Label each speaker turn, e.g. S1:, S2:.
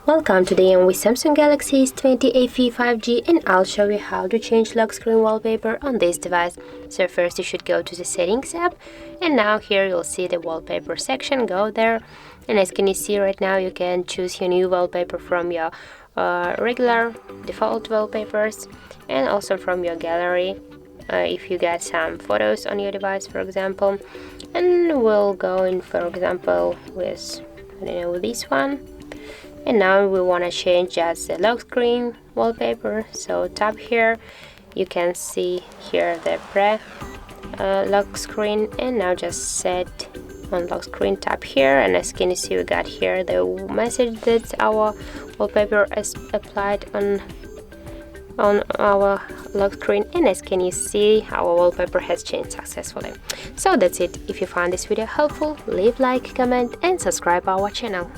S1: Welcome, today I'm with Samsung Galaxy S20 FE 5G and I'll show you how to change lock screen wallpaper on this device. So first you should go to the settings app, and now here you'll see the wallpaper section. Go there, and as can you see right now, you can choose your new wallpaper from your regular default wallpapers and also from your gallery if you got some photos on your device, for example. And we'll go in, for example, with this one. And now we want to change just the lock screen wallpaper. So tap here, you can see here the lock screen, and now just set on lock screen. Tap here, and as can you see, we got here the message that our wallpaper is applied on our lock screen, and as can you see, our wallpaper has changed successfully. So that's it. If you found this video helpful, leave like, comment and subscribe our channel.